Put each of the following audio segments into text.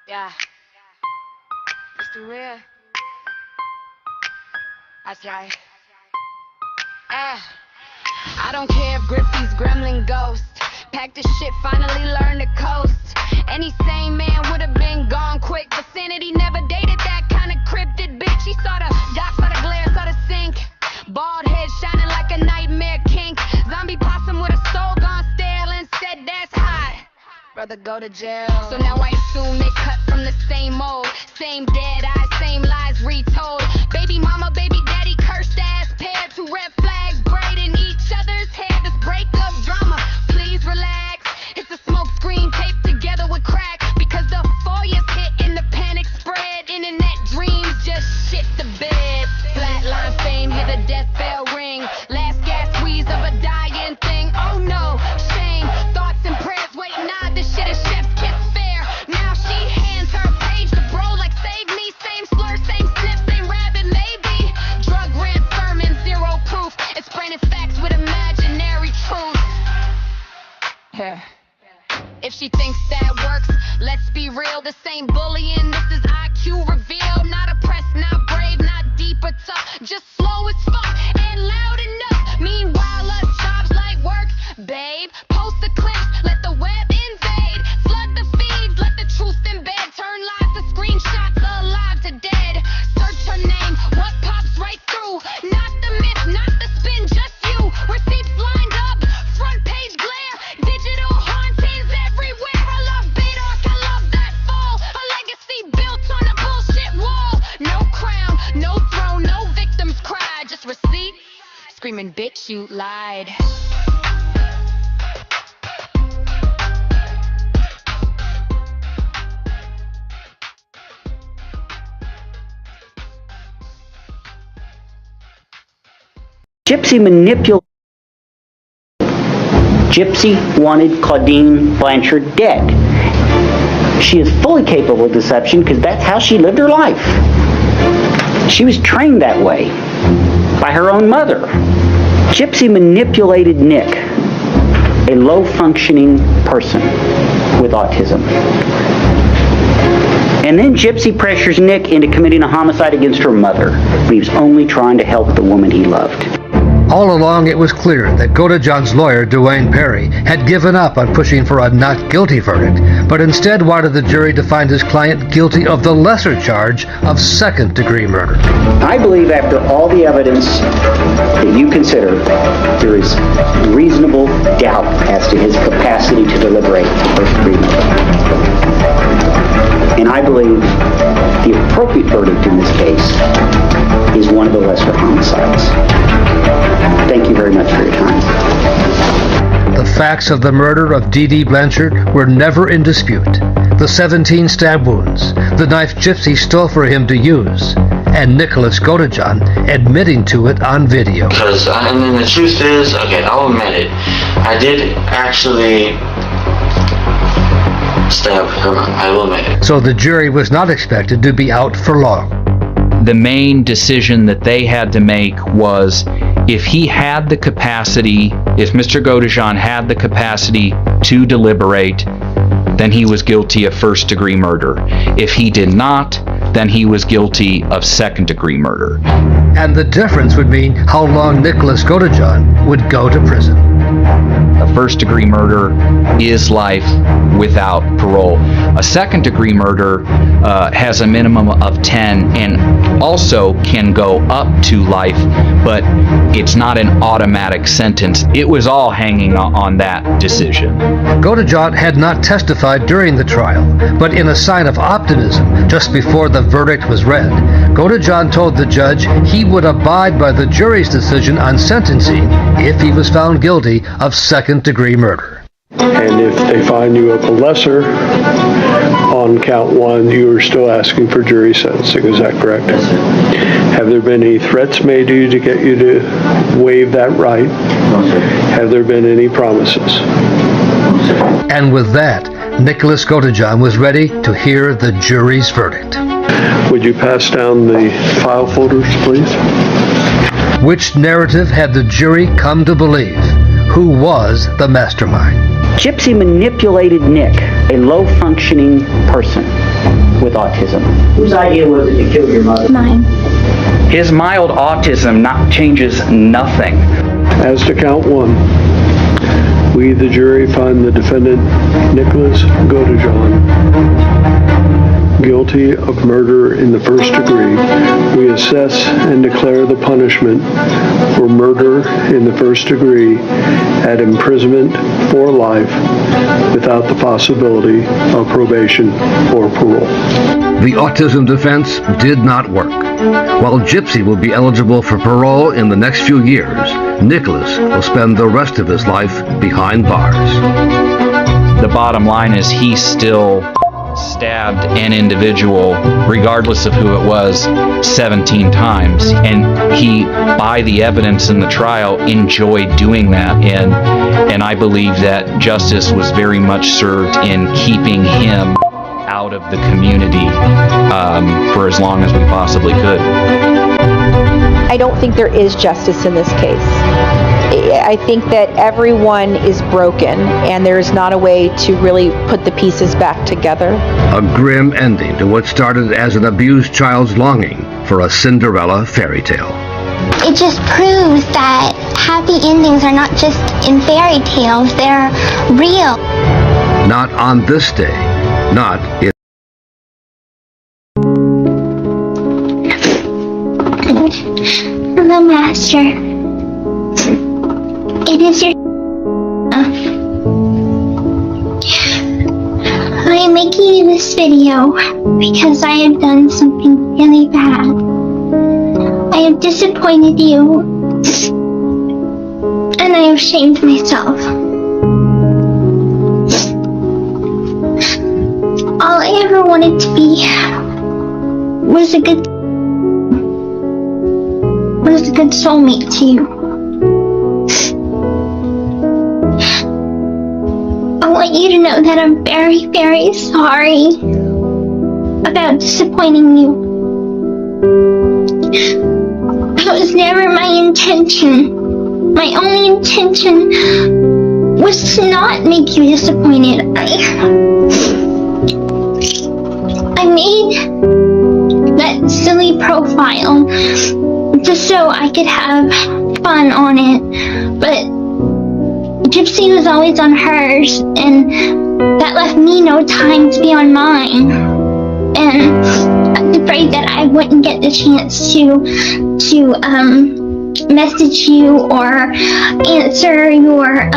Yeah. It's too real. That's right. I don't care if Grifty's gremlin ghost. Pack the shit, finally learn to coast. Any sane man would've been gone quick. But sanity never dated that kind of cryptid bitch. He saw the doc, saw the glare, saw the sink. Bald head shining like a nightmare kink. Zombie possum with a soul gone stale and said that's hot. Brother go to jail. So now I assume they cut from the same mold. Same dead eyes, same lies retold. Baby mama, baby daddy, cursed ass pair. Two red flags braiding each other's hair. This breakup drama, please relax. It's a smoke screen taped together with crack. Because the foyer's hit and the panic spread. Internet dreams just shit the bed. Flatline fame, hear the death bell ring. Last gas squeeze of a dying thing. Oh no, shame, thoughts and prayers. Wait, nah, this shit is chef's kiss fair. Now she hands her page to bro like save me. Same slur, same sniff, same rabbit maybe. Drug rant sermon, zero proof. It's branded facts with imaginary truth. Yeah. If she thinks that works, let's be real. This ain't bullying, this is IQ revealed. Not oppressed, not brave, not deep or tough. Just slow as fuck and loud enough. Meanwhile, us jobs like work, babe. Post the clips, let the web invade. Flood the feeds, let the truth embed. Turn live to screenshots, alive to dead. Search her name, what pops right through? Not the myth, not the spin, just you. Receipts lined up, front page glare. Digital hauntings everywhere. I love Baydark, I love that fall. A legacy built on a bullshit wall. No crown, no throne, no victims cry. Just receipts, screaming bitch you lied. Gypsy wanted Claudine Blanchard dead. She is fully capable of deception because that's how she lived her life. She was trained that way by her own mother. Gypsy manipulated Nick, a low-functioning person with autism. And then Gypsy pressures Nick into committing a homicide against her mother when he was only trying to help the woman he loved. All along, it was clear that Godejohn's lawyer, Duane Perry, had given up on pushing for a not guilty verdict, but instead wanted the jury to find his client guilty of the lesser charge of second-degree murder. I believe after all the evidence that you consider, there is reasonable doubt as to his capacity to deliberate first-degree murder. And I believe the appropriate verdict in this case is one of the lesser homicides. Thank you very much for your time. The facts of the murder of Dee Blanchard were never in dispute. The 17 stab wounds, the knife Gypsy stole for him to use, and Nicholas Godejohn admitting to it on video. And then the truth is, okay, I'll admit it, I did actually stab him, I will admit it. So the jury was not expected to be out for long. The main decision that they had to make was if he had the capacity, if Mr. Godejohn had the capacity to deliberate, then he was guilty of first-degree murder. If he did not, then he was guilty of second-degree murder. And the difference would mean how long Nicholas Godejohn would go to prison. A first-degree murder is life without parole. A second-degree murder has a minimum of 10 and also can go up to life, but it's not an automatic sentence. It was all hanging on that decision. Godejohn had not testified during the trial, but in a sign of optimism just before the verdict was read, Godejohn told the judge he would abide by the jury's decision on sentencing if he was found guilty of second-degree murder. And if they find you up a lesser on count one, you are still asking for jury sentencing, is that correct? Yes, sir. Have there been any threats made to you to get you to waive that right? No, sir. Have there been any promises? No, sir. And with that, Nicholas Godejohn was ready to hear the jury's verdict. Would you pass down the file folders, please? Which narrative had the jury come to believe? Who was the mastermind? Gypsy manipulated Nick, a low-functioning person with autism. Whose idea was it to kill your mother? Mine. His mild autism changes nothing. As to count 1, we, the jury, find the defendant, Nicholas Godejohn, guilty of murder in the first degree. We assess and declare the punishment for murder in the first degree at imprisonment for life without the possibility of probation or parole. The autism defense did not work. While Gypsy will be eligible for parole in the next few years, Nicholas will spend the rest of his life behind bars. The bottom line is he still stabbed an individual, regardless of who it was, 17 times. And he, by the evidence in the trial, enjoyed doing that. And I believe that justice was very much served in keeping him out of the community for as long as we possibly could. I don't think there is justice in this case. I think that everyone is broken, and there's not a way to really put the pieces back together. A grim ending to what started as an abused child's longing for a Cinderella fairy tale. It just proves that happy endings are not just in fairy tales, they're real. Not on this day. Not in... Hello, Master. It is your... I am making you this video because I have done something really bad. I have disappointed you, and I have shamed myself. All I ever wanted to be was a good soulmate to you. I want you to know that I'm very, very sorry about disappointing you. That was never my intention. My only intention was to not make you disappointed. I made that silly profile just so I could have fun on it, but Gypsy was always on hers, and that left me no time to be on mine. And I was afraid that I wouldn't get the chance to message you or answer your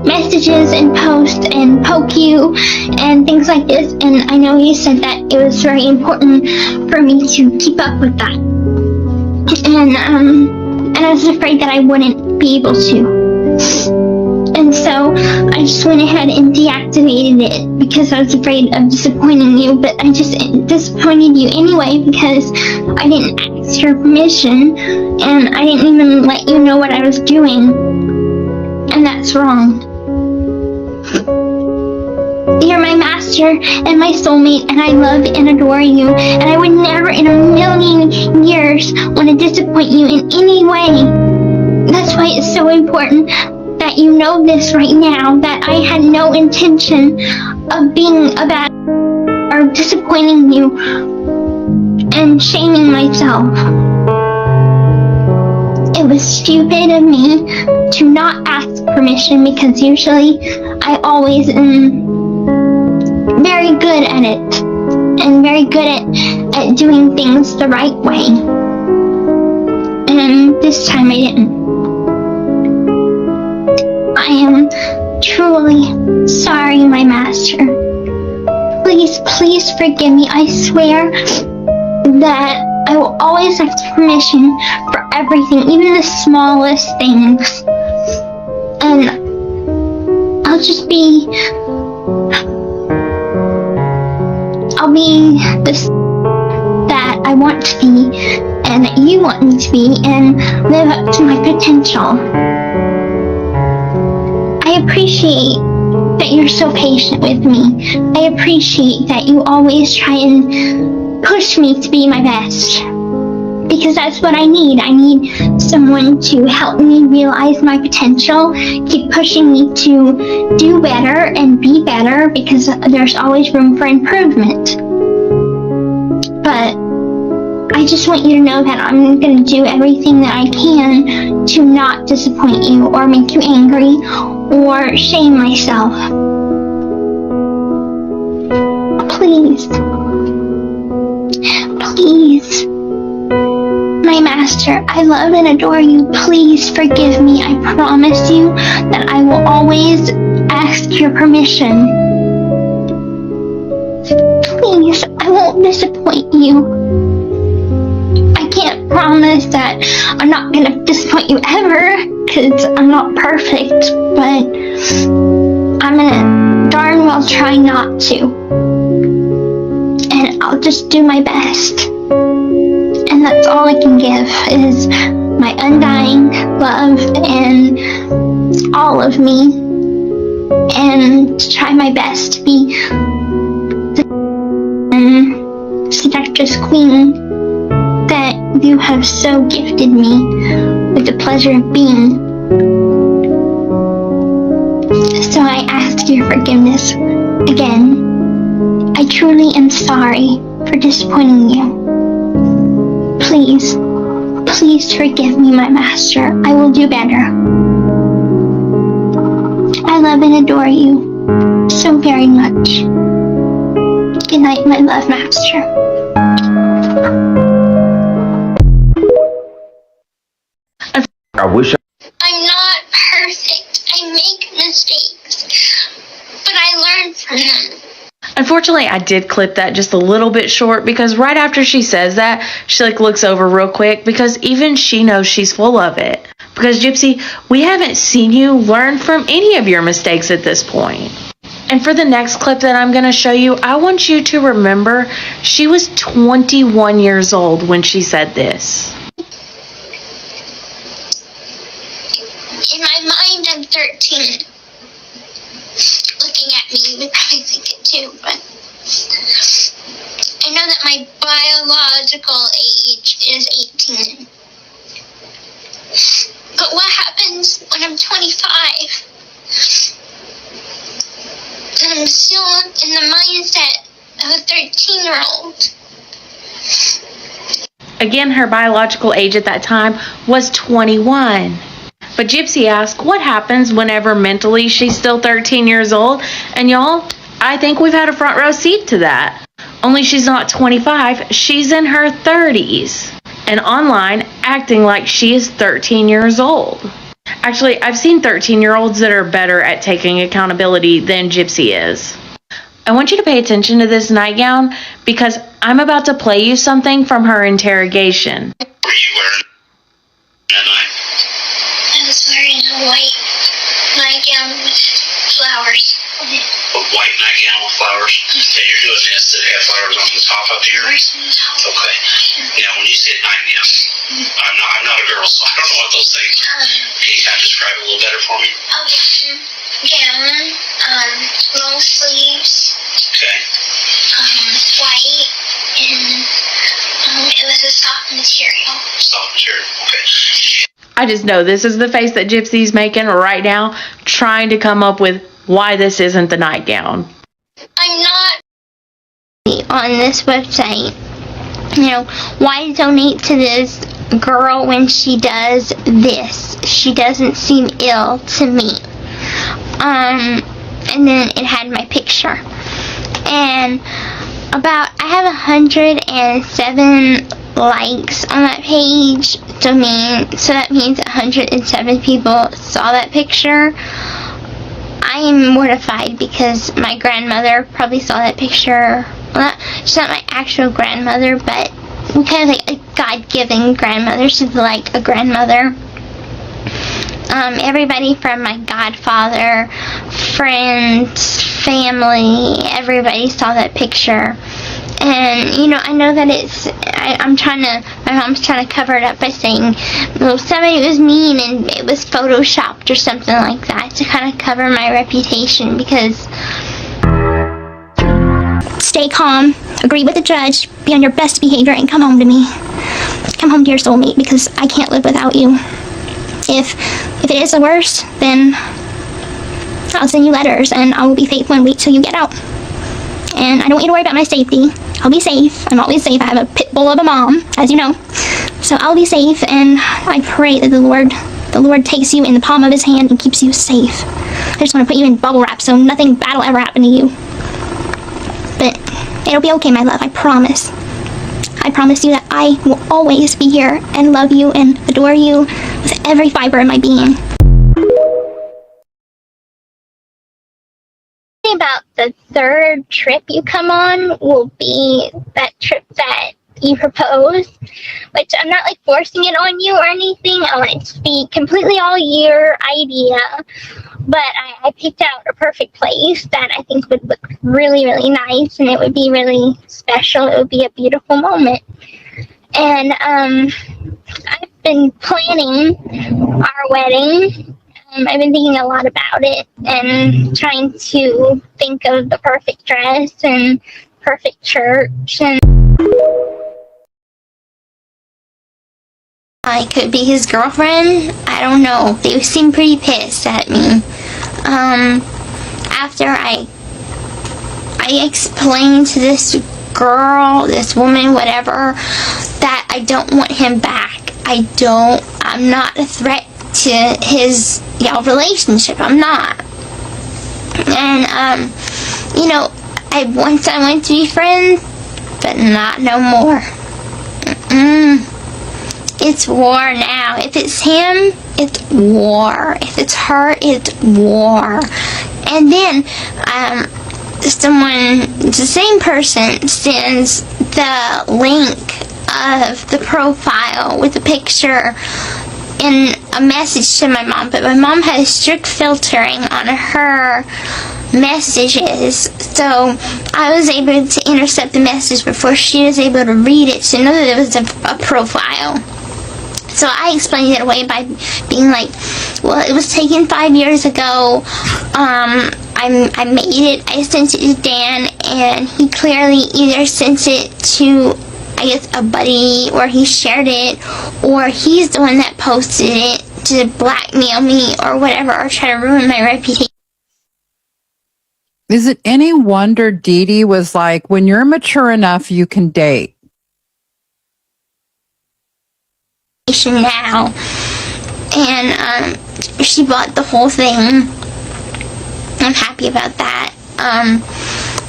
messages and post and poke you and things like this. And I know you said that it was very important for me to keep up with that. And I was afraid that I wouldn't be able to. And so I just went ahead and deactivated it because I was afraid of disappointing you, but I just disappointed you anyway because I didn't ask your permission and I didn't even let you know what I was doing. And that's wrong. You're my master and my soulmate, and I love and adore you, and I would never in a million years want to disappoint you in any way. That's why it's so important that you know this right now, that I had no intention of being a bad or disappointing you and shaming myself. It was stupid of me to not ask permission because usually I always am very good at it and very good at doing things the right way. And this time I didn't. I am truly sorry, my master. Please, please forgive me. I swear that I will always ask permission for everything, even the smallest things. And I'll be this that I want to be and that you want me to be and live up to my potential. I appreciate that you're so patient with me. I appreciate that you always try and push me to be my best. Because that's what I need. I need someone to help me realize my potential, keep pushing me to do better and be better because there's always room for improvement. I just want you to know that I'm going to do everything that I can to not disappoint you or make you angry or shame myself. Please. Please. My master, I love and adore you. Please forgive me. I promise you that I will always ask your permission. Please, I won't disappoint you. I can't promise that I'm not gonna disappoint you ever, because I'm not perfect, but I'm gonna darn well try not to. And I'll just do my best. And that's all I can give is my undying love and all of me, and to try my best to be the seductress queen that you have so gifted me with the pleasure of being. So I ask your forgiveness again. I truly am sorry for disappointing you. Please, please forgive me, my master. I will do better. I love and adore you so very much. Good night, my love, master. I wish I'm not perfect. I make mistakes, but I learn from them. Unfortunately, I did clip that just a little bit short because right after she says that, she looks over real quick because even she knows she's full of it. Because Gypsy, we haven't seen you learn from any of your mistakes at this point. And for the next clip that I'm going to show you, I want you to remember she was 21 years old when she said this. In my mind, I'm 13. Looking at me, you would probably think it too, but I know that my biological age is 18. But what happens when I'm 25? And I'm still in the mindset of a 13-year-old. Again, her biological age at that time was 21. But Gypsy asked, what happens whenever mentally she's still 13 years old? And y'all, I think we've had a front row seat to that. Only she's not 25, she's in her 30s. And online, acting like she is 13 years old. Actually, I've seen 13-year-olds that are better at taking accountability than Gypsy is. I want you to pay attention to this nightgown because I'm about to play you something from her interrogation. What were you wearing that night? I was wearing a white nightgown with flowers on it. A white nightgown with flowers? Yeah, you're doing this. Did it have flowers on the top up here? Okay. Now, when you said nightgown, I'm not a girl, so I don't know what those things are. Can you kind of describe it a little better for me? Gown, long sleeves. Okay. White, and it was a soft material. Soft material. Okay. I just know this is the face that Gypsy's making right now, trying to come up with why this isn't the nightgown. I'm not on this website. You know, why donate to this girl when she does this? She doesn't seem ill to me. And then it had my picture. And I have 107 likes on that page. So that means 107 people saw that picture. I am mortified because my grandmother probably saw that picture. Well, she's not my actual grandmother, but kind of like a God-given grandmother. She's like a grandmother. Everybody from my godfather, friends, family, everybody saw that picture. And, you know, I know that my mom's trying to cover it up by saying, well, somebody was mean and it was photoshopped or something like that to kind of cover my reputation, because stay calm, agree with the judge, be on your best behavior, and come home to me. Come home to your soulmate, because I can't live without you. If it is the worst, then I'll send you letters and I will be faithful and wait till you get out. And I don't want you to worry about my safety. I'll be safe. I'm always safe. I have a pit bull of a mom, as you know. So I'll be safe, and I pray that the Lord takes you in the palm of his hand and keeps you safe. I just want to put you in bubble wrap so nothing bad will ever happen to you. But it'll be okay, my love, I promise. I promise you that I will always be here and love you and adore you with every fiber in my being. About the third trip you come on will be that trip that you proposed, which I'm not like forcing it on you or anything. I want it to be completely all your idea, but I picked out a perfect place that I think would look really, really nice, and it would be really special. It would be a beautiful moment. And I've been planning our wedding. I've been thinking a lot about it and trying to think of the perfect dress and perfect church. And I could be his girlfriend. I don't know. They seem pretty pissed at me. After I explained to this girl, this woman, whatever, that I don't want him back. I'm not a threat to his relationship. I'm not. And I want to be friends, but not no more. It's war now. If it's him, it's war. If it's her, it's war. And then the same person sends the link of the profile with the picture in a message to my mom, but my mom has strict filtering on her messages, so I was able to intercept the message before she was able to read it to know that it was a profile. So I explained it away by being like, well, it was taken 5 years ago. I made it. I sent it to Dan, and he clearly either sent it to, I guess, a buddy, or he shared it, or he's the one that posted it to blackmail me or whatever, or try to ruin my reputation. Is it any wonder Dee Dee was like, when you're mature enough, you can date? Now, and she bought the whole thing. I'm happy about that.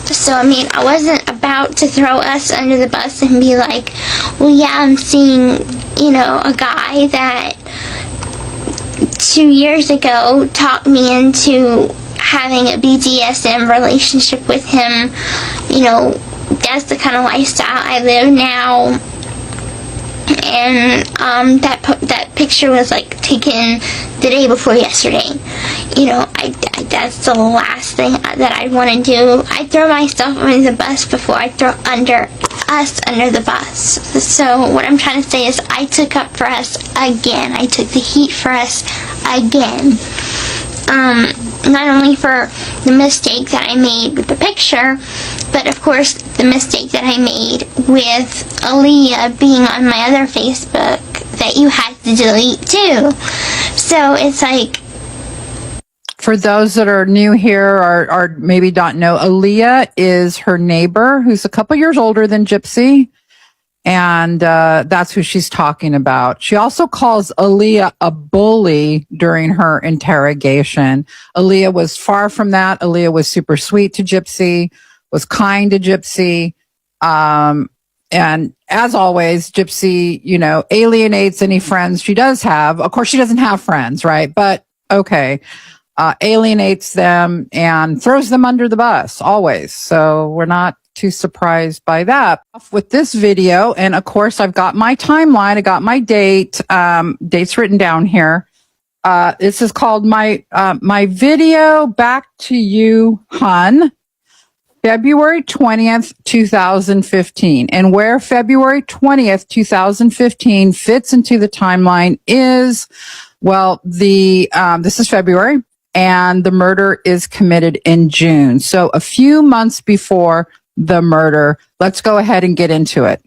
So I wasn't about to throw us under the bus and be like, well, yeah, I'm seeing a guy that 2 years ago talked me into having a BDSM relationship with him. That's the kind of lifestyle I live now. And that picture was taken the day before yesterday. That's the last thing that I want to do. I throw myself under the bus before I throw us under the bus. So what I'm trying to say is I took up for us again. I took the heat for us again. Not only for the mistake that I made with the picture, but of course the mistake that I made with Aaliyah being on my other Facebook that you had to delete too. So it's like, for those that are new here or maybe don't know, Aaliyah is her neighbor who's a couple years older than Gypsy. And that's who she's talking about. She also calls Aaliyah a bully during her interrogation. Aaliyah was far from that. Aaliyah was super sweet to Gypsy, was kind to Gypsy. And as always, Gypsy, alienates any friends she does have. Of course, she doesn't have friends, right? But okay. Alienates them and throws them under the bus, always. So we're not too surprised by that. With this video, and of course I've got my timeline, I got my dates written down here. This is called my video back to you, hun, February 20th, 2015. And where February 20th, 2015 fits into the timeline is, well, this is February, and the murder is committed in June. So a few months before the murder. Let's go ahead and get into it.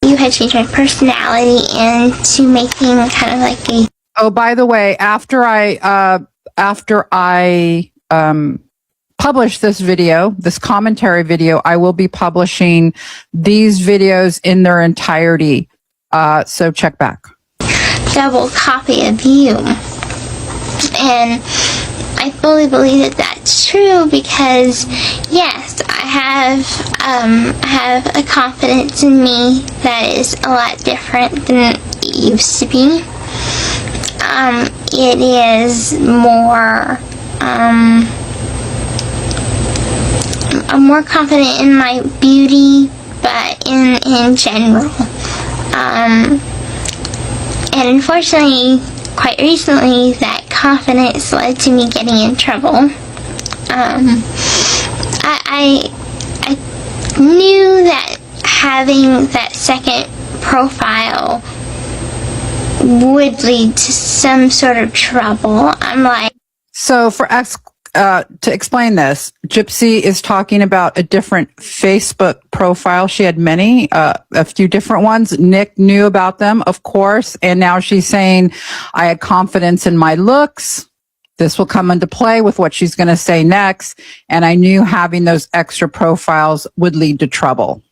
You had changed my personality into making kind of like a... Oh, by the way, after I publish this video, this commentary video. I will be publishing these videos in their entirety. So check back. Double copy of you. And I fully believe that that's true because, yes, I have a confidence in me that is a lot different than it used to be. It is more, I'm more confident in my beauty, but in general. And unfortunately, quite recently, that confidence led to me getting in trouble. I knew that having that second profile would lead to some sort of trouble. I'm like... So to explain this, Gypsy is talking about a different Facebook profile. She had many, a few different ones. Nick knew about them, of course, and now she's saying, I had confidence in my looks. This will come into play with what she's going to say next, and I knew having those extra profiles would lead to trouble.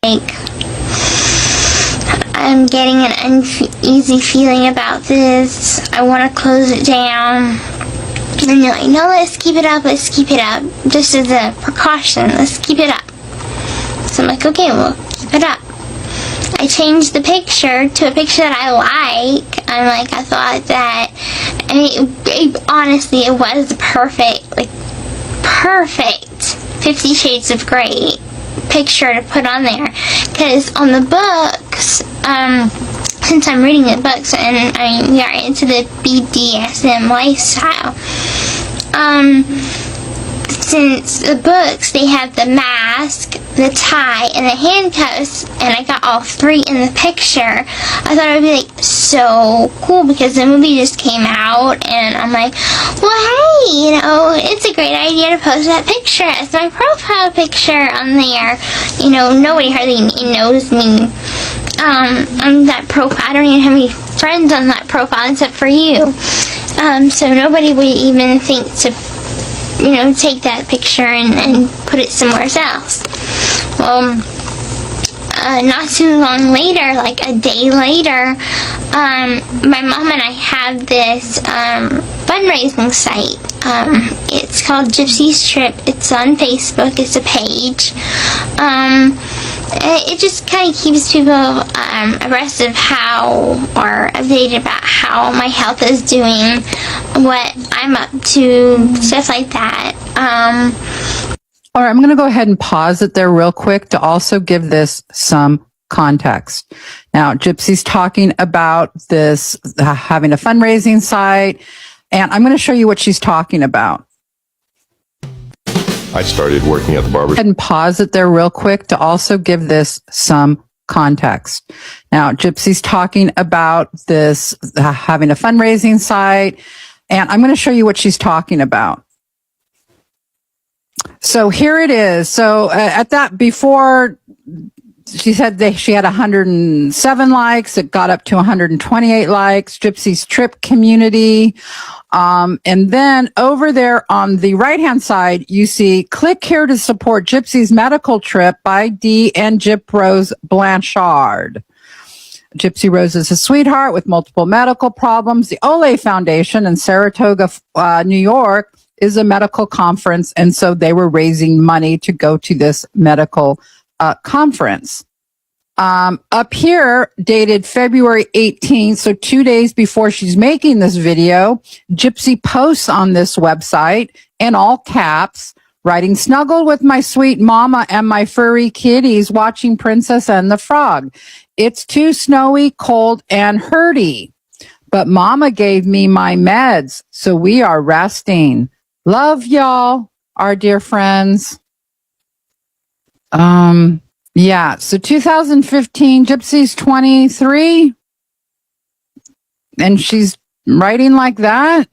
I'm getting an uneasy feeling about this. I want to close it down. And they're like, no, let's keep it up, just as a precaution, let's keep it up. So I'm like, okay, we'll keep it up. I changed the picture to a picture that I like. I thought that, honestly, it was perfect 50 Shades of Grey picture to put on there. Because on the books, since I'm reading the books and we are into the BDSM lifestyle, since the books, they have the mask, the tie, and the handcuffs, and I got all three in the picture. I thought it would be so cool because the movie just came out, and I'm like, well, hey, it's a great idea to post that picture as my profile picture on there. Nobody hardly knows me. On that profile, I don't even have any friends on that profile except for you. So nobody would even think to, take that picture and put it somewhere else. Well, not too long later, like a day later, my mom and I have this fundraising site. It's called Gypsy's Trip. It's on Facebook. It's a page. It just kind of keeps people abreast of updated about how my health is doing, what I'm up to, stuff like that. All right, I'm going to go ahead and pause it there real quick to also give this some context. Now, Gypsy's talking about this, having a fundraising site, and I'm going to show you what she's talking about. I started working at the barber shop. And pause it there real quick to also give this some context. Now, Gypsy's talking about this, having a fundraising site, and I'm going to show you what she's talking about. So here it is. So at that, before she said she had 107 likes, it got up to 128 likes, Gypsy's Trip community. And then over there on the right-hand side, you see, click here to support Gypsy's medical trip by Dee and Gyp Rose Blanchard. Gypsy Rose is a sweetheart with multiple medical problems. The Olay Foundation in Saratoga, New York, is a medical conference, and so they were raising money to go to this medical conference. Up here, dated February 18th, so 2 days before she's making this video, Gypsy posts on this website in all caps, writing, snuggled with my sweet mama and my furry kitties watching Princess and the Frog. It's too snowy, cold, and hurty. But mama gave me my meds, so we are resting. Love y'all, our dear friends. Yeah, so 2015, Gypsy's 23, and she's writing like that.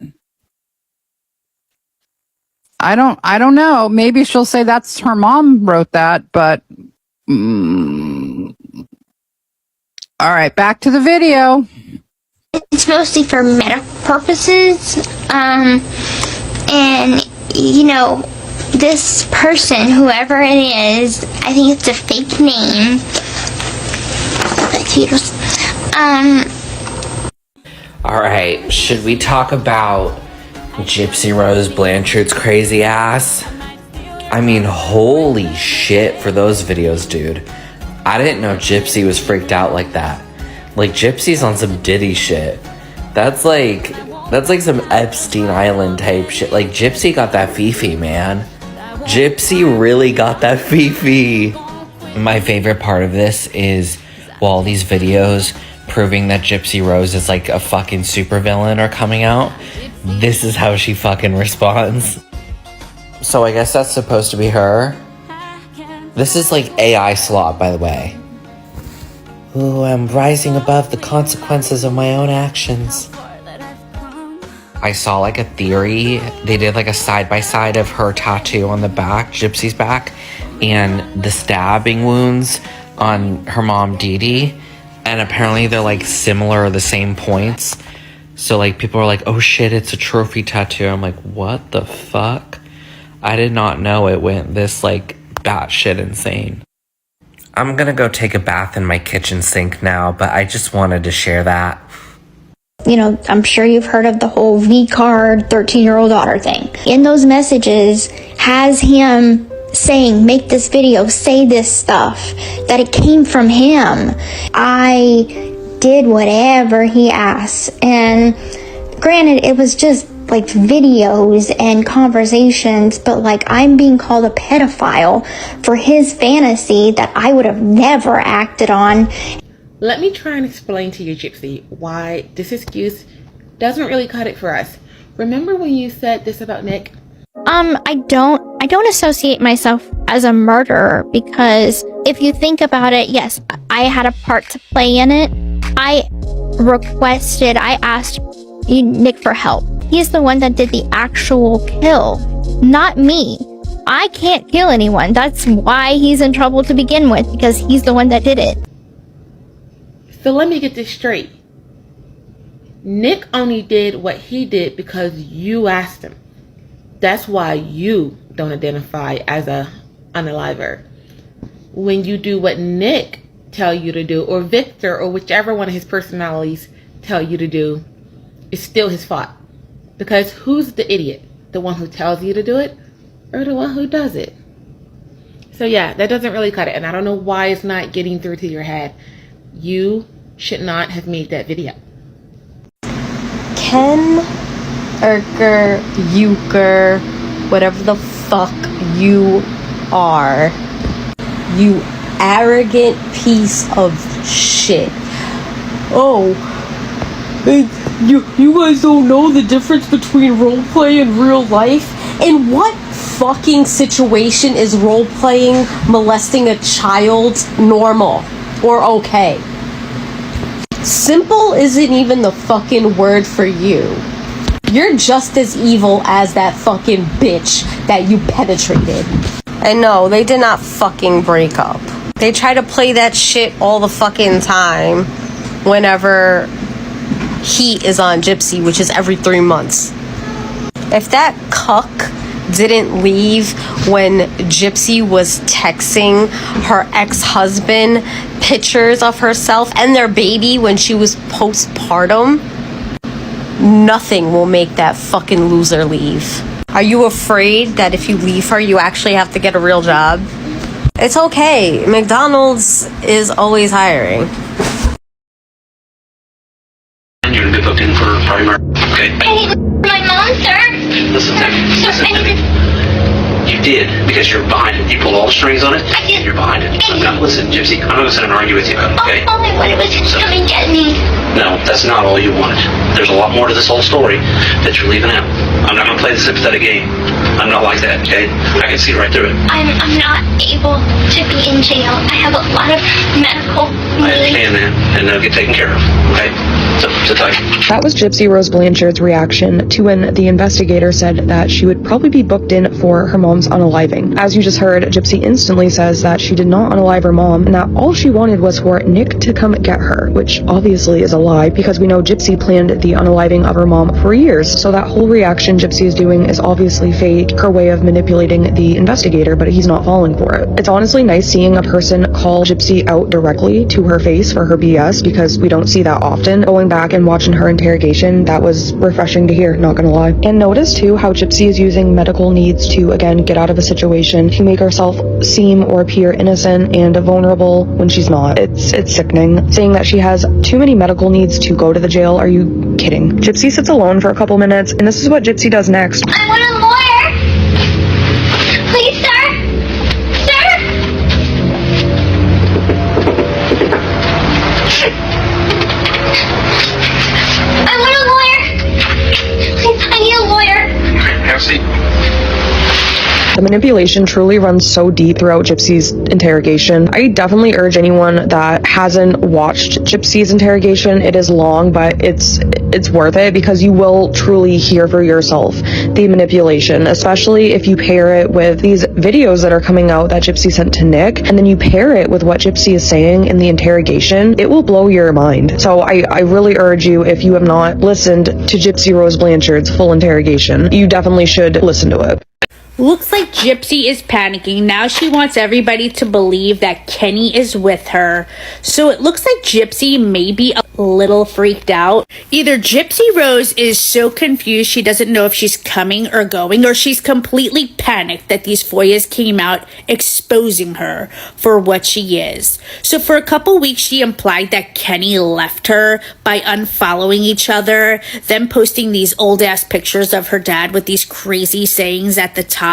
I don't know. Maybe she'll say that's her mom wrote that, but all right, back to the video. It's mostly for medical purposes, and this person, whoever it is, I think it's a fake name. Alright, should we talk about Gypsy Rose Blanchard's crazy ass? I mean, holy shit for those videos, dude. I didn't know Gypsy was freaked out like that. Like, Gypsy's on some Diddy shit. That's like some Epstein Island type shit. Like, Gypsy got that Fifi, man. Gypsy really got that Fifi. My favorite part of this is, while these videos proving that Gypsy Rose is like a fucking supervillain are coming out, this is how she fucking responds. So I guess that's supposed to be her. This is like AI slop, by the way. Ooh, I'm rising above the consequences of my own actions. I saw like a theory. They did like a side-by-side of her tattoo on the back, Gypsy's back, and the stabbing wounds on her mom, Dee Dee. And apparently they're like similar or the same points. So like people are like, oh shit, it's a trophy tattoo. I'm like, what the fuck? I did not know it went this like batshit insane. I'm gonna go take a bath in my kitchen sink now, but I just wanted to share that. You know, I'm sure you've heard of the whole V-card 13-year-old daughter thing. In those messages has him saying, make this video, say this stuff, that it came from him. I did whatever he asked, and granted, it was just like videos and conversations, but like I'm being called a pedophile for his fantasy that I would have never acted on. Let me try and explain to you, Gypsy, why this excuse doesn't really cut it for us. Remember when you said this about Nick? I don't associate myself as a murderer, because if you think about it, yes, I had a part to play in it. I asked Nick for help. He's the one that did the actual kill, not me. I can't kill anyone. That's why he's in trouble to begin with, because he's the one that did it. So let me get this straight. Nick only did what he did because you asked him. That's why you don't identify as a unaliver. When you do what Nick tell you to do, or Victor, or whichever one of his personalities tell you to do, it's still his fault. Because who's the idiot? The one who tells you to do it, or the one who does it? So yeah, that doesn't really cut it, and I don't know why it's not getting through to your head. You should not have made that video. Ken, Erker, Euchre, whatever the fuck you are, you arrogant piece of shit. Oh, you guys don't know the difference between roleplay and real life? In what fucking situation is roleplaying molesting a child normal or okay? Simple isn't even the fucking word for you. You're just as evil as that fucking bitch that you penetrated. And no, they did not fucking break up. They try to play that shit all the fucking time whenever heat is on Gypsy, which is every 3 months. If that cuck didn't leave when Gypsy was texting her ex-husband pictures of herself and their baby when she was postpartum, nothing will make that fucking loser leave. Are you afraid that if you leave her, you actually have to get a real job? It's okay. McDonald's is always hiring. You're gonna be booked in for primary. Okay. I didn't my mom, sir. Listen to me. You did, because you're behind it. You pulled all the strings on it. I did. You're behind it. Listen, Gypsy, I'm not gonna sit and argue with you, okay? All I wanted was to come and get me. No, that's not all you wanted. There's a lot more to this whole story that you're leaving out. I'm not gonna play the sympathetic game. I'm not like that, okay? I can see right through it. I'm not able to be in jail. I have a lot of medical needs. I understand that, and they'll get taken care of, Okay. Sit tight. That was Gypsy Rose Blanchard's reaction to when the investigator said that she would probably be booked in for her mom's unaliving. As you just heard, Gypsy instantly says that she did not unalive her mom and that all she wanted was for Nick to come get her, which obviously is a lie because we know Gypsy planned the unaliving of her mom for years. So that whole reaction Gypsy is doing is obviously fake, her way of manipulating the investigator, but he's not falling for it. It's honestly nice seeing a person call Gypsy out directly to her face for her BS because we don't see that often. Going back and watching her interrogation, that was refreshing to hear, not gonna lie. And notice too how Gypsy is using medical needs to again get out of a situation to make herself seem or appear innocent and vulnerable when she's not. It's sickening. Saying that she has too many medical needs to go to the jail, are you kidding? Gypsy sits alone for a couple minutes and this is what Gypsy does next. I want a lawyer! Please, sir! I want a lawyer! Please, I need a lawyer! Have a seat. The manipulation truly runs so deep throughout Gypsy's interrogation. I definitely urge anyone that hasn't watched Gypsy's interrogation. It is long, but it's worth it because you will truly hear for yourself the manipulation, especially if you pair it with these videos that are coming out that Gypsy sent to Nick, and then you pair it with what Gypsy is saying in the interrogation. It will blow your mind. So I really urge you, if you have not listened to Gypsy Rose Blanchard's full interrogation, you definitely should listen to it. Looks like Gypsy is panicking. Now she wants everybody to believe that Kenny is with her. So it looks like Gypsy may be a little freaked out. Either Gypsy Rose is so confused she doesn't know if she's coming or going, or she's completely panicked that these FOIAs came out exposing her for what she is. So for a couple weeks she implied that Kenny left her by unfollowing each other, then posting these old ass pictures of her dad with these crazy sayings at the top.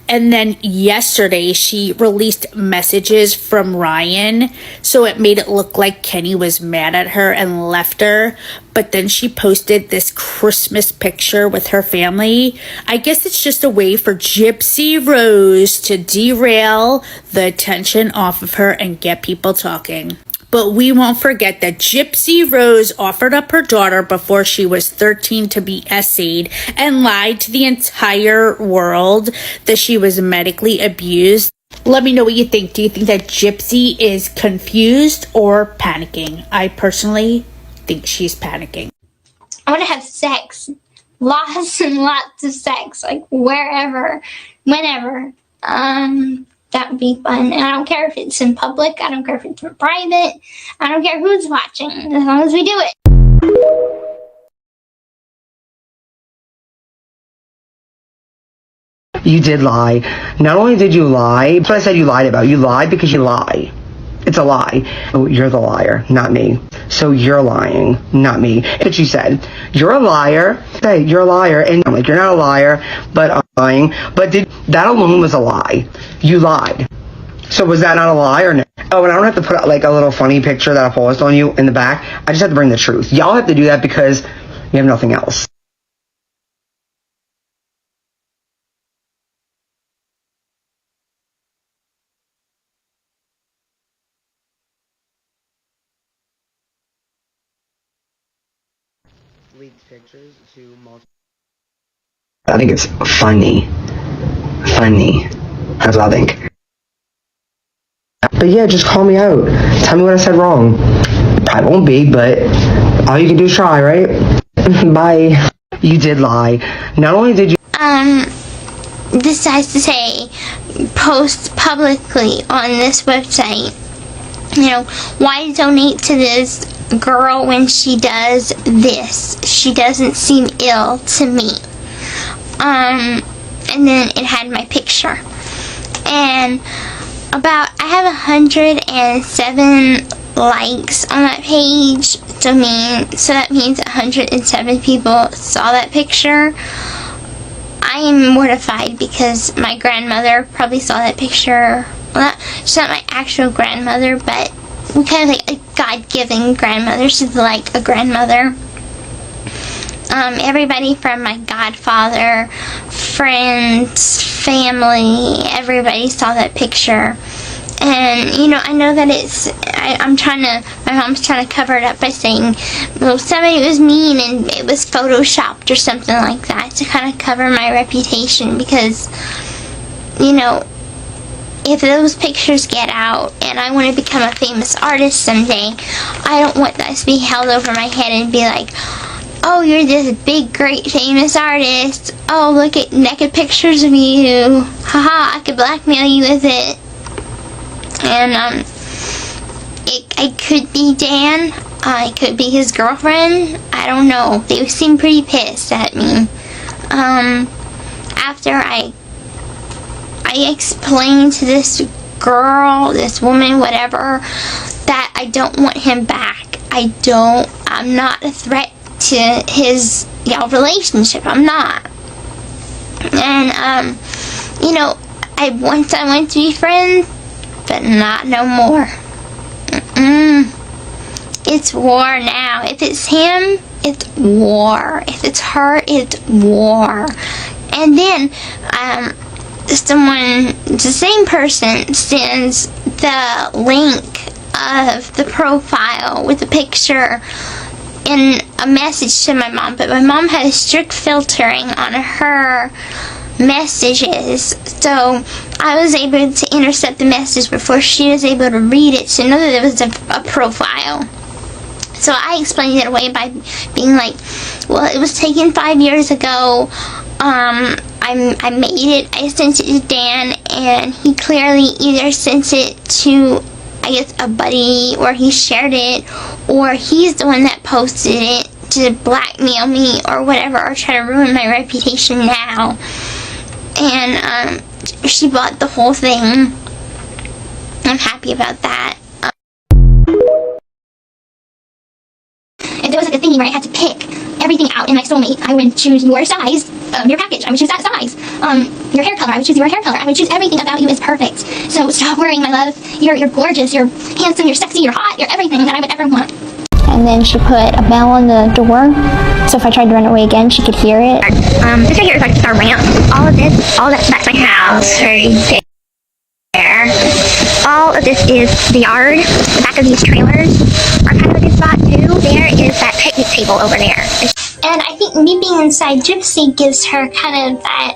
And then yesterday she released messages from Ryan, so it made it look like Kenny was mad at her and left her. But then she posted this Christmas picture with her family. I guess it's just a way for Gypsy Rose to derail the attention off of her and get people talking. But we won't forget that Gypsy Rose offered up her daughter before she was 13 to be essayed and lied to the entire world that she was medically abused. Let me know what you think. Do you think that Gypsy is confused or panicking? I personally think she's panicking. I want to have sex. Lots and lots of sex. Like wherever, whenever. That would be fun. And I don't care if it's in public. I don't care if it's in private. I don't care who's watching, as long as we do it. You did lie. Not only did you lie, that's what I said you lied about. You lied because you lie. It's a lie. Oh, you're the liar, not me. So you're lying, not me. But you said, you're a liar. Hey, you're a liar. And I'm like, you're not a liar, but I'm lying. But that alone was a lie. You lied. So was that not a lie or no? Oh, and I don't have to put like a little funny picture that I post on you in the back. I just have to bring the truth. Y'all have to do that because you have nothing else. Leaked pictures to multiple. I think it's funny. Funny. That's what I think. But yeah, just call me out. Tell me what I said wrong. I won't be, but all you can do is try, right? Bye. You did lie. Not only did you Decides to say, post publicly on this website, you know, why donate to this girl when she does this? She doesn't seem ill to me. And then it had my picture. And I have 107 likes on that page. So that means 107 people saw that picture. I am mortified because my grandmother probably saw that picture. Well, she's not my actual grandmother, but we kind of like a God-given grandmother. She's like a grandmother. Everybody from my godfather, friends, family, everybody saw that picture. And, you know, I know that my mom's trying to cover it up by saying, well, somebody was mean and it was photoshopped or something like that to kind of cover my reputation, because, you know, if those pictures get out and I want to become a famous artist someday, I don't want that to be held over my head and be like, oh, you're this big, great, famous artist. Oh, look at naked pictures of you. Haha, I could blackmail you with it. And, it could be Dan. It could be his girlfriend. I don't know. They seem pretty pissed at me. After I explained to this girl, this woman, whatever, that I don't want him back. I'm not a threat to his, relationship. I'm not. And, you know, I want to be friends, but not no more. It's war now. If it's him, it's war. If it's her, it's war. And then, the same person sends the link of the profile with the picture in a message to my mom, but my mom had a strict filtering on her messages, so I was able to intercept the message before she was able to read it to know that it was a profile. So I explained it away by being like, well, it was taken 5 years ago. I made it, I sent it to Dan, and he clearly either sent it to, I guess, a buddy, or he shared it, or he's the one that posted it to blackmail me or whatever, or try to ruin my reputation now. And she bought the whole thing. I'm happy about that. If there was like a thingy where I had to pick everything out in my soulmate, I would choose your size of your package. I would choose that size. Your hair color, I would choose your hair color. I would choose everything about you is perfect. So stop worrying, my love. You're gorgeous, you're handsome, you're sexy, you're hot, you're everything that I would ever want. And then she put a bell on the door, so if I tried to run away again, she could hear it. This right here is like our ramp. All that's my house right there. All of this is the yard. The back of these trailers are kind of a good spot too. There is that picnic table over there. And I think me being inside Gypsy gives her kind of that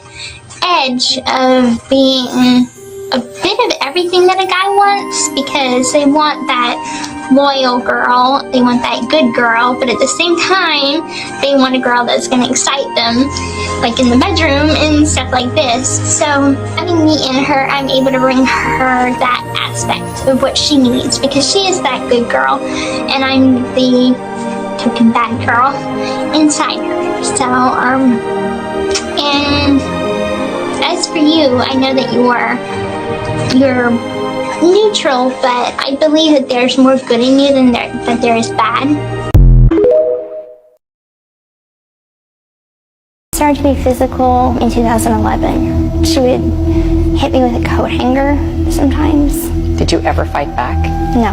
edge of being a bit of everything that a guy wants, because they want that loyal girl, they want that good girl, but at the same time, they want a girl that's going to excite them, like in the bedroom and stuff like this. So having me in her, I'm able to bring her that aspect of what she needs, because she is that good girl, and I'm the token bad girl inside her. So, and as for you, I know that you're neutral, but I believe that there's more good in you than there is bad. I started to be physical in 2011. She would hit me with a coat hanger sometimes. Did you ever fight back? No,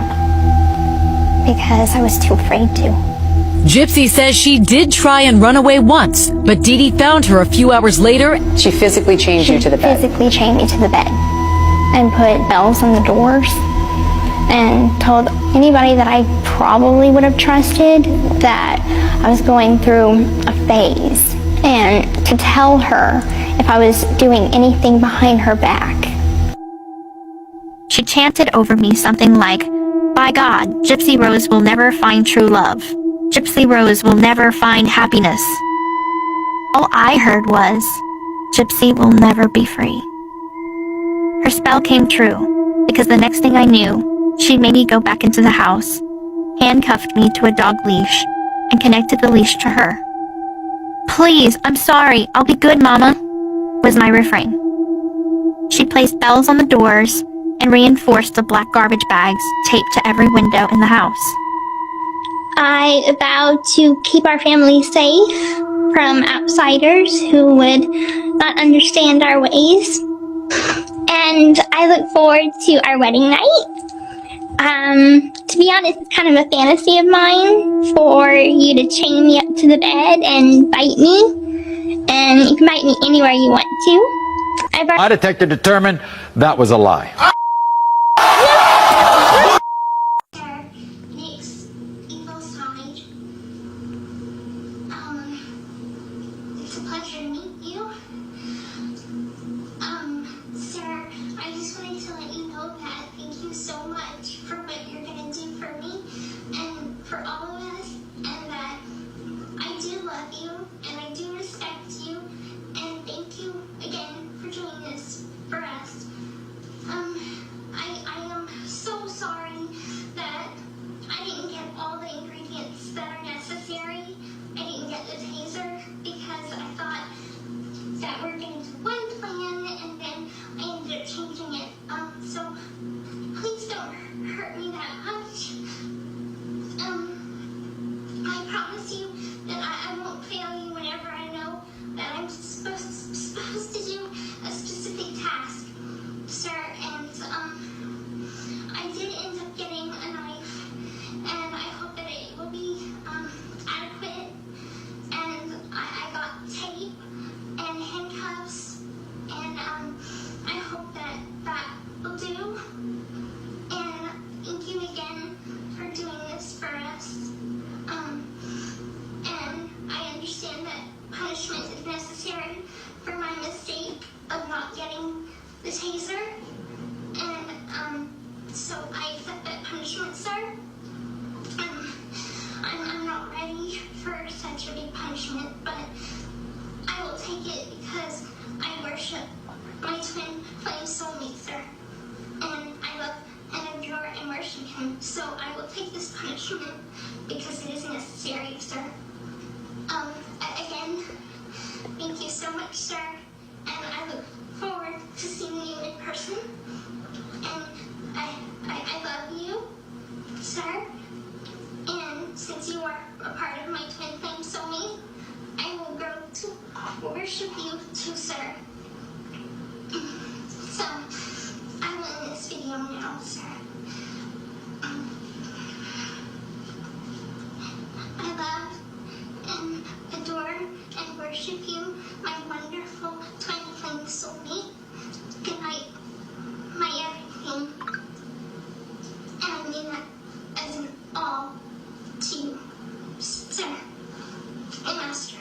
because I was too afraid to. Gypsy says she did try and run away once, but Dee Dee found her a few hours later. She physically chained you to the bed? She physically chained me to the bed and put bells on the doors and told anybody that I probably would have trusted that I was going through a phase, and to tell her if I was doing anything behind her back. She chanted over me something like, "By God, Gypsy Rose will never find true love. Gypsy Rose will never find happiness." All I heard was, "Gypsy will never be free." Her spell came true, because the next thing I knew, she'd made me go back into the house, handcuffed me to a dog leash, and connected the leash to her. "Please, I'm sorry, I'll be good, Mama," was my refrain. She placed bells on the doors and reinforced the black garbage bags taped to every window in the house. I vowed to keep our family safe from outsiders who would not understand our ways. And I look forward to our wedding night. To be honest, it's kind of a fantasy of mine for you to chain me up to the bed and bite me. And you can bite me anywhere you want to. My detective determined that was a lie. Yeah! just wanted to let you know that thank you so much for what you're gonna do for me and for all of us, and that I do love you and I do respect you, and thank you again for doing this for us. I am so sorry that I didn't get all the ingredients that are necessary. I didn't get the taser because I thought that we're going to do one plan and then I ended up changing it. So please don't hurt me that much. I promise you that I won't fail you whenever I know that I'm supposed to do a specific task, sir. And I did end up getting a knife, and I hope that it will be adequate. And I got tape and handcuffs, and I hope that that will do. And thank you again for doing this for us. And I understand that punishment is necessary for my mistake of not getting the taser. And so I accept that punishment, sir. I'm not ready for such a big punishment, but I will take it because I worship my twin flame soulmate, sir. And I love and adore and worship him. So I will take this punishment because it is necessary, sir. Again, thank you so much, sir. And I look forward to seeing you in person. And I love you, sir. And since you are a part of my twin flame soulmate, I will grow to worship you too, sir. So, I will end this video now, sir. I love and adore and worship you, my wonderful twin flame soulmate. Good night, my everything. And I mean that as an all to you, sir and master.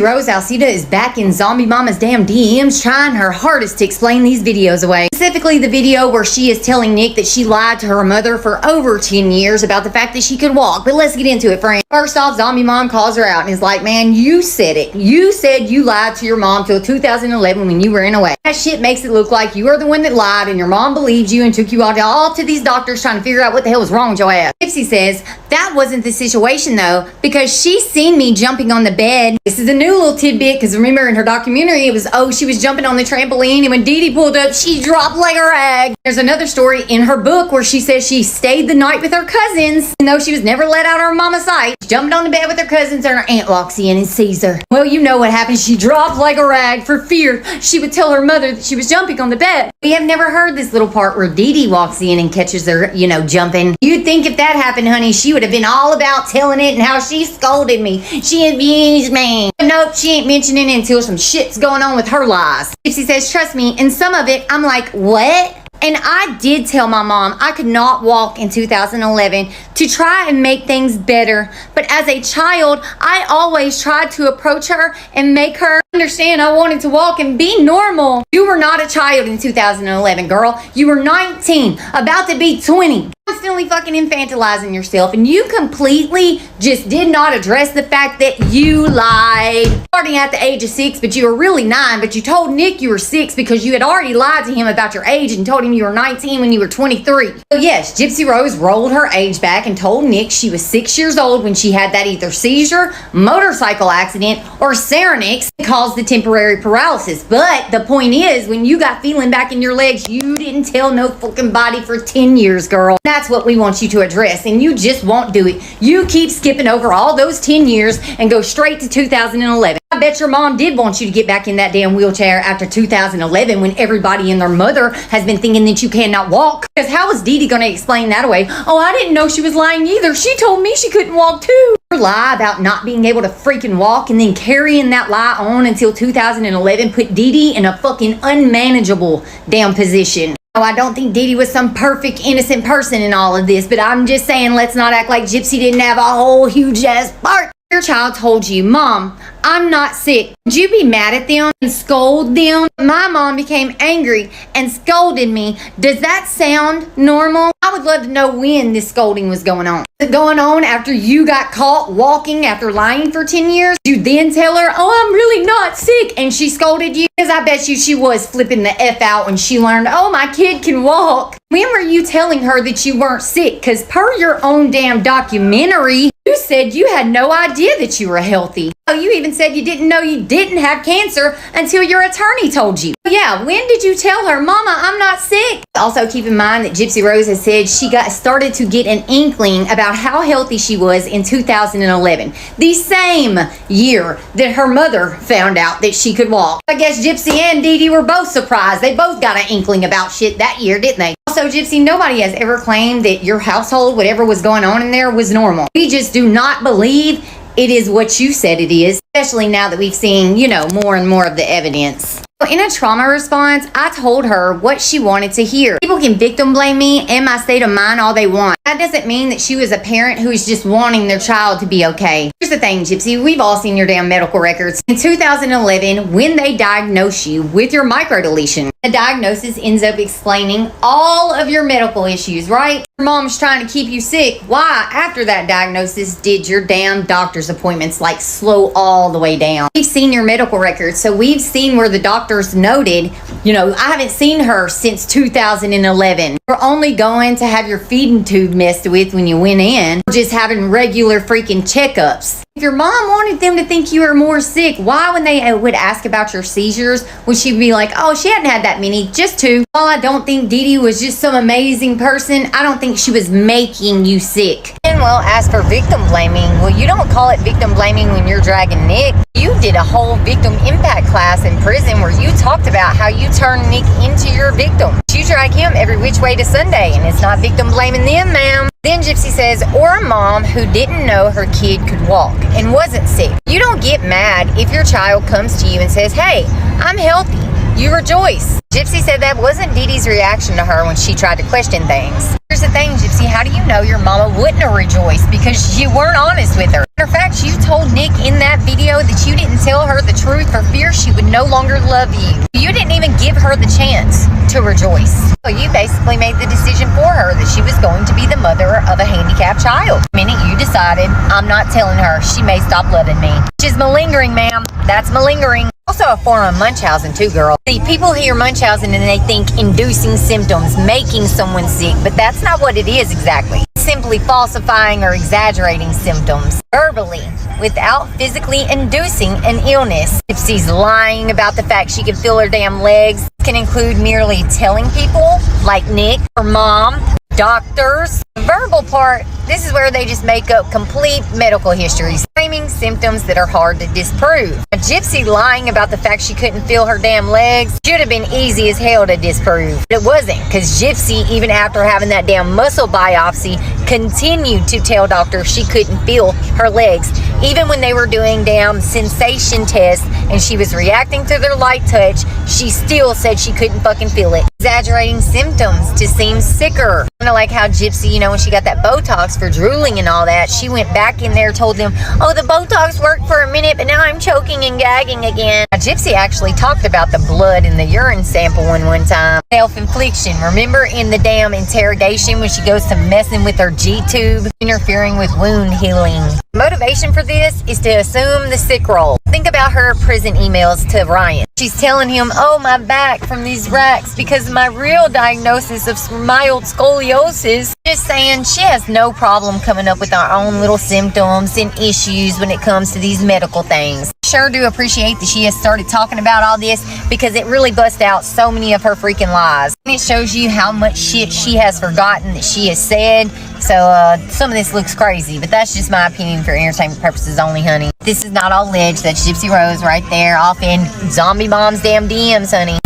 Rose Alcida is back in Zombie Mama's damn DMs trying her hardest to explain these videos away. Specifically the video where she is telling Nick that she lied to her mother for over 10 years about the fact that she could walk. But let's get into it, friend. First off, Zombie Mom calls her out and is like, man, you said it. You said you lied to your mom till 2011 when you were in a way. That shit makes it look like you are the one that lied and your mom believed you and took you all to these doctors trying to figure out what the hell was wrong with your ass. Gypsy says, that wasn't the situation though, because she seen me jumping on the bed. This is a new little tidbit, because remember in her documentary it was, oh, she was jumping on the trampoline and when Dee Dee pulled up she dropped like a rag. There's another story in her book where she says she stayed the night with her cousins even though she was never let out of her mama's sight. She jumped on the bed with her cousins and her aunt walks in and sees her. Well, you know what happened. She dropped like a rag for fear she would tell her mother that she was jumping on the bed. We have never heard this little part where Dee Dee walks in and catches her, jumping. You'd think if that happened, honey, she would have been all about telling it and how she scolded me. She abused me. But nope, she ain't mentioning it until some shit's going on with her lies. Gypsy says, trust me, in some of it, I'm like, what? And I did tell my mom I could not walk in 2011 to try and make things better. But as a child, I always tried to approach her and make her understand I wanted to walk and be normal. You were not a child in 2011, girl. You were 19, about to be 20. Constantly fucking infantilizing yourself, and you completely just did not address the fact that you lied. Starting at the age of 6, but you were really 9, but you told Nick you were 6 because you had already lied to him about your age and told him you were 19 when you were 23. So yes, Gypsy Rose rolled her age back and told Nick she was 6 years old when she had that either seizure, motorcycle accident, or Serenix that caused the temporary paralysis. But the point is, when you got feeling back in your legs, you didn't tell no fucking body for 10 years, girl. That's what we want you to address, and you just won't do it. You keep skipping over all those 10 years and go straight to 2011. I bet your mom did want you to get back in that damn wheelchair after 2011 when everybody and their mother has been thinking that you cannot walk. Because how is Dee Dee going to explain that away? Oh, I didn't know she was lying either. She told me she couldn't walk too. Her lie about not being able to freaking walk and then carrying that lie on until 2011 put Dee Dee in a fucking unmanageable damn position. Oh, I don't think Dee Dee was some perfect, innocent person in all of this, but I'm just saying let's not act like Gypsy didn't have a whole huge ass part Your child told you, Mom, I'm not sick. Would you be mad at them and scold them? My mom became angry and scolded me. Does that sound normal? I would love to know when this scolding was going on. Was it going on after you got caught walking after lying for 10 years? You then tell her, oh, I'm really not sick, and she scolded you? Because I bet you she was flipping the F out when she learned, oh, my kid can walk. When were you telling her that you weren't sick? Because per your own damn documentary, you said you had no idea that you were healthy. Oh, you even said you didn't know you didn't have cancer until your attorney told you. Yeah, when did you tell her, Mama, I'm not sick? Also, keep in mind that Gypsy Rose has said she started to get an inkling about how healthy she was in 2011, the same year that her mother found out that she could walk. I guess Gypsy and Dee Dee were both surprised. They both got an inkling about shit that year, didn't they? Also, Gypsy, nobody has ever claimed that your household, whatever was going on in there, was normal. We just do not believe it is what you said it is, especially now that we've seen, more and more of the evidence. In a trauma response, I told her what she wanted to hear. People can victim blame me and my state of mind all they want. That doesn't mean that she was a parent who is just wanting their child to be okay. Here's the thing, Gypsy, we've all seen your damn medical records. In 2011, when they diagnose you with your microdeletion, the diagnosis ends up explaining all of your medical issues, right? Your mom's trying to keep you sick. Why, after that diagnosis, did your damn doctor's appointments slow all the way down? We've seen your medical records, so we've seen where the doctors noted, I haven't seen her since 2011. We're only going to have your feeding tube messed with when you went in. We're just having regular freaking checkups. If your mom wanted them to think you were more sick, why when they would ask about your seizures, would she be like, oh, she hadn't had that many, just 2. While I don't think Dee Dee was just some amazing person, I don't think she was making you sick. And well, as for victim blaming, well, you don't call it victim blaming when you're dragging Nick. You did a whole victim impact class in prison where you talked about how you turned Nick into your victim. You drag him every which way to Sunday, and it's not victim blaming them, ma'am. Then Gypsy says, or a mom who didn't know her kid could walk and wasn't sick. You don't get mad if your child comes to you and says, hey, I'm healthy. You rejoice. Gypsy said that wasn't Dee Dee's reaction to her when she tried to question things. Here's the thing, Gypsy, how do you know your mama wouldn't have rejoiced? Because you weren't honest with her. Matter of fact, you told Nick in that video that you didn't tell her the truth for fear she would no longer love you. You didn't even give her the chance to rejoice. So you basically made the decision for her that she was going to be the mother of a handicapped child. The minute you decided, I'm not telling her, she may stop loving me. Which is malingering, ma'am. That's malingering. Also a form of Munchausen too, girl. See, people hear Munchausen and they think inducing symptoms, making someone sick, but that's not what it is exactly. It's simply falsifying or exaggerating symptoms verbally without physically inducing an illness. If she's lying about the fact she can feel her damn legs, it can include merely telling people, like Nick, her mom, doctors. The verbal part, this is where they just make up complete medical histories, claiming symptoms that are hard to disprove. A Gypsy lying about the fact she couldn't feel her damn legs should have been easy as hell to disprove. But it wasn't, because Gypsy, even after having that damn muscle biopsy, continued to tell doctors she couldn't feel her legs. Even when they were doing damn sensation tests and she was reacting to their light touch, she still said she couldn't fucking feel it. Exaggerating symptoms to seem sicker. Kind of like how Gypsy, when she got that Botox for drooling and all that, she went back in there, told them, oh, the Botox worked for a minute, but now I'm choking and gagging again. Now, Gypsy actually talked about the blood in the urine sample one time. Self-infliction. Remember in the damn interrogation when she goes to messing with her G-tube, interfering with wound healing. Motivation for this is to assume the sick role. Think about her prison emails to Ryan. She's telling him, oh, my back from these racks because of my real diagnosis of mild scoliosis. Just saying she has no problem coming up with our own little symptoms and issues when it comes to these medical things. Sure do appreciate that she has started talking about all this because it really busts out so many of her freaking lies. And it shows you how much shit she has forgotten that she has said. So some of this looks crazy, but that's just my opinion for entertainment purposes only, honey. This is not all alleged. That's Gypsy Rose right there off in Zombie Mom's damn DMs, honey.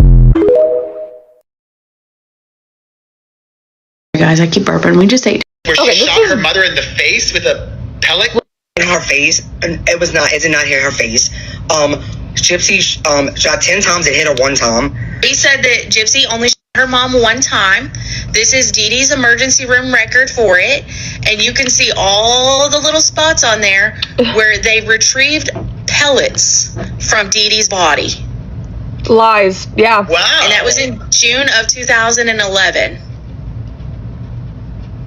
Guys, I keep burping. We just ate. Where she shot her mother in the face with a pellet? In her face. It did not hit her face. Gypsy shot 10 times, it hit her 1 time. He said that Gypsy only her mom one time. This is Dee Dee's emergency room record for it, and you can see all the little spots on there where they retrieved pellets from Dee Dee's body. Lies. Yeah. Wow. And that was in June of 2011.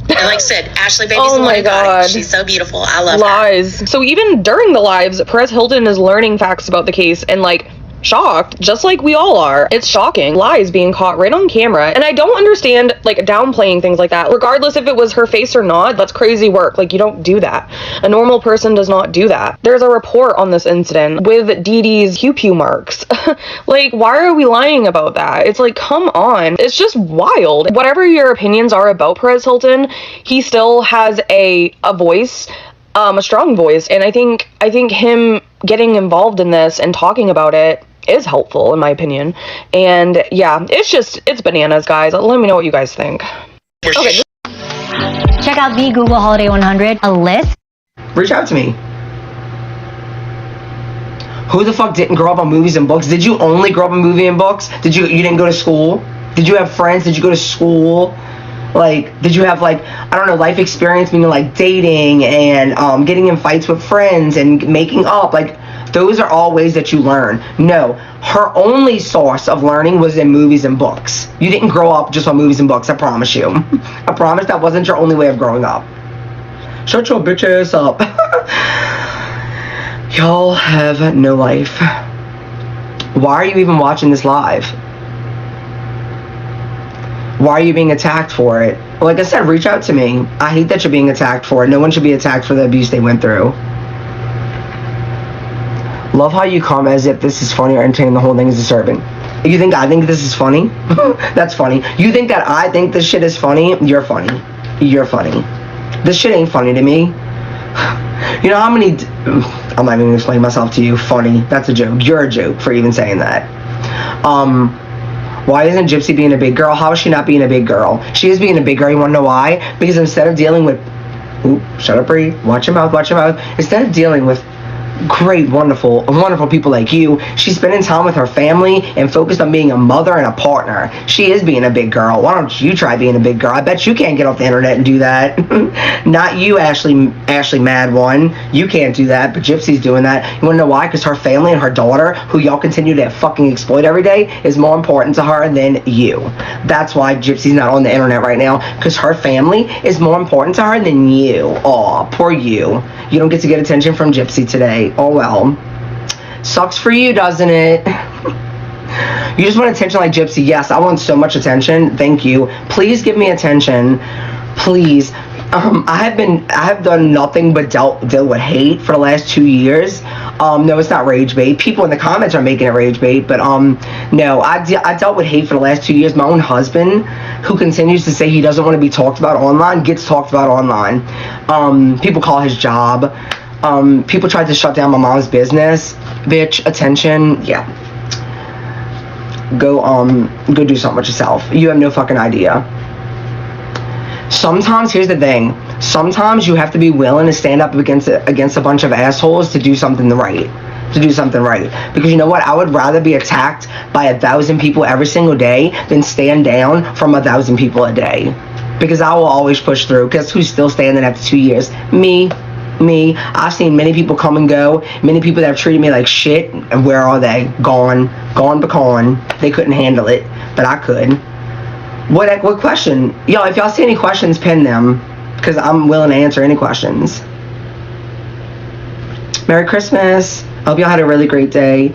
And like I said, Ashley Baby's the one who got it. She's so beautiful. I love her. Lies. So even during the lives, Perez Hilton is learning facts about the case and like shocked, just like we all are. It's shocking. Lies being caught right on camera. And I don't understand like downplaying things like that. Regardless if it was her face or not, that's crazy work. Like, you don't do that. A normal person does not do that. There's a report on this incident with Dee Dee's pew marks. Like, why are we lying about that? It's like, come on. It's just wild. Whatever your opinions are about Perez Hilton, he still has a voice, a strong voice. And I think him getting involved in this and talking about it is helpful, in my opinion. And yeah, it's bananas, guys. Let me know what you guys think. Okay. Check out the Google Holiday 100, a list. Reach out to me. Who the fuck didn't grow up on movies and books? Did you only grow up on movies and books? You didn't go to school? Did you have friends? Did you go to school? Like, did you have, like, I don't know, life experience, meaning, like, dating and getting in fights with friends and making up? Like, those are all ways that you learn. No, her only source of learning was in movies and books. You didn't grow up just on movies and books, I promise you. I promise that wasn't your only way of growing up. Shut your bitch ass up. Y'all have no life. Why are you even watching this live? Why are you being attacked for it? Like I said, reach out to me. I hate that you're being attacked for it. No one should be attacked for the abuse they went through. Love how you come as if this is funny or entertaining. The whole thing is disturbing. You think I think this is funny? That's funny. You think that I think this shit is funny? You're funny. You're funny. This shit ain't funny to me. You know how many... I'm not even gonna explain myself to you. Funny. That's a joke. You're a joke for even saying that. Why isn't Gypsy being a big girl? How is she not being a big girl? She is being a big girl. You want to know why? Because instead of dealing with... Oop, shut up, Bree. Watch your mouth, watch your mouth. Instead of dealing with great, wonderful people like you, she's spending time with her family and focused on being a mother and a partner. She is being a big girl. Why don't you try being a big girl? I bet you can't get off the internet and do that. Not you, Ashley Mad One. You can't do that, but Gypsy's doing that. You want to know why? Because her family and her daughter, who y'all continue to fucking exploit every day, is more important to her than you. That's why Gypsy's not on the internet right now, because her family is more important to her than you. Aw, poor you. You don't get to get attention from Gypsy today. Oh well. Sucks for you, doesn't it? You just want attention like Gypsy. Yes, I want so much attention. Thank you. Please give me attention. Please. I have done nothing but deal with hate for the last 2 years. No, it's not rage bait. People in the comments are making it rage bait, but no, I dealt with hate for the last 2 years. My own husband, who continues to say he doesn't want to be talked about online, gets talked about online. People call his job. People tried to shut down my mom's business. Bitch, attention. Yeah. Go do something with yourself. You have no fucking idea. Sometimes, here's the thing. Sometimes you have to be willing to stand up against a bunch of assholes to do something right. Because you know what? I would rather be attacked by 1,000 people every single day than stand down from 1,000 people a day. Because I will always push through. Because who's still standing after 2 years? Me. I've seen many people come and go. Many people that have treated me like shit. And where are they? Gone. They couldn't handle it. But I could. What question? Yo, if y'all see any questions, pin them. Because I'm willing to answer any questions. Merry Christmas. Hope y'all had a really great day.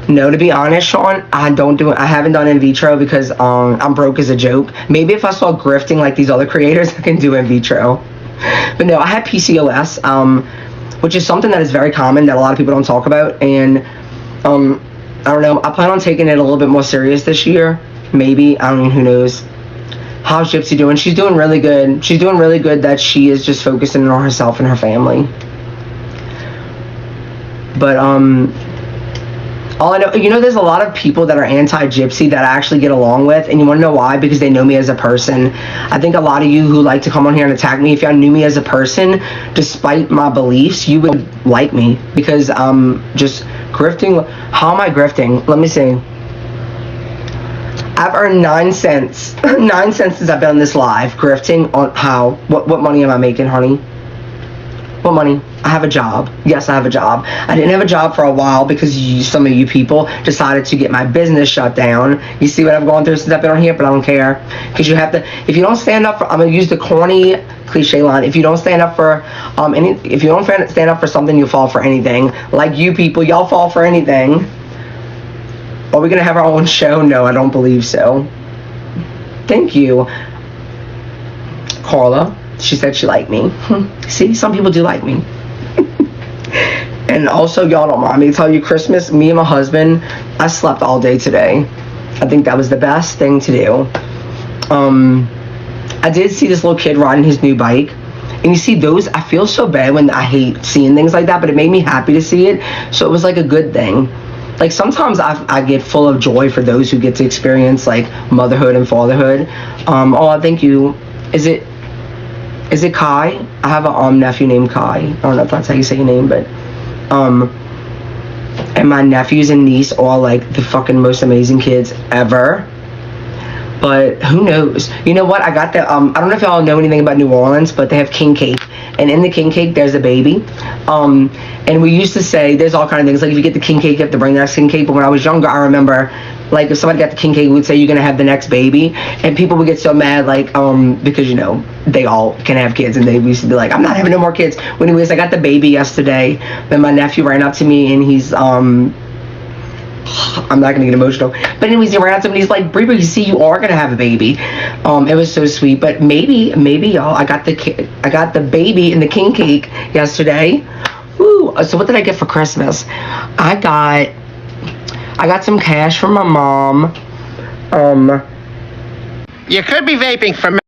No, to be honest, Sean, I haven't done in vitro because I'm broke as a joke. Maybe if I saw grifting like these other creators, I can do in vitro. But no, I had PCOS, which is something that is very common that a lot of people don't talk about. And I don't know, I plan on taking it a little bit more serious this year. Maybe, I don't know, who knows. How's Gypsy doing? She's doing really good. She's doing really good that she is just focusing on herself and her family. But All I know, there's a lot of people that are anti-Gypsy that I actually get along with, and you want to know why? Because they know me as a person. I think a lot of you who like to come on here and attack me, if y'all knew me as a person, despite my beliefs, you would like me, because I'm just grifting. How am I grifting? Let me see. I've earned 9 cents. 9 cents since I've been on this live, grifting on how? What money am I making, honey? What money? I have a job. Yes, I have a job. I didn't have a job for a while because some of you people decided to get my business shut down. You see what I've gone through since I've been on here, but I don't care. Because you have to, if you don't stand up for, I'm going to use the corny cliche line, if you don't stand up for if you don't stand up for something, you'll fall for anything. Like you people, y'all fall for anything. Are we going to have our own show? No, I don't believe so. Thank you. Carla, she said she liked me. See, some people do like me. And also, y'all don't mind me to tell you, Christmas, me and my husband, I slept all day today. I think that was the best thing to do. I did see this little kid riding his new bike. And you see those, I feel so bad when I hate seeing things like that, but it made me happy to see it. So it was like a good thing. Like sometimes I get full of joy for those who get to experience like motherhood and fatherhood. Oh, thank you. Is it Kai? I have a nephew named Kai. I don't know if that's how you say your name, but and my nephews and niece are like the fucking most amazing kids ever. But who knows? You know what? I got the I don't know if y'all know anything about New Orleans, but they have king cake, and in the king cake there's a baby. And we used to say there's all kind of things, like if you get the king cake, you have to bring the next king cake. But when I was younger, I remember, like if somebody got the king cake, we would say you're gonna have the next baby, and people would get so mad, like because they all can have kids, and they used to be like, I'm not having no more kids. Well, anyways, I got the baby yesterday. Then my nephew ran up to me, and he's I'm not gonna get emotional, but anyways, he ran up to me and he's like, Brie, you see, you are gonna have a baby. It was so sweet. But maybe y'all, I got the baby in the king cake yesterday. Woo! So what did I get for Christmas? I got some cash from my mom. You could be vaping from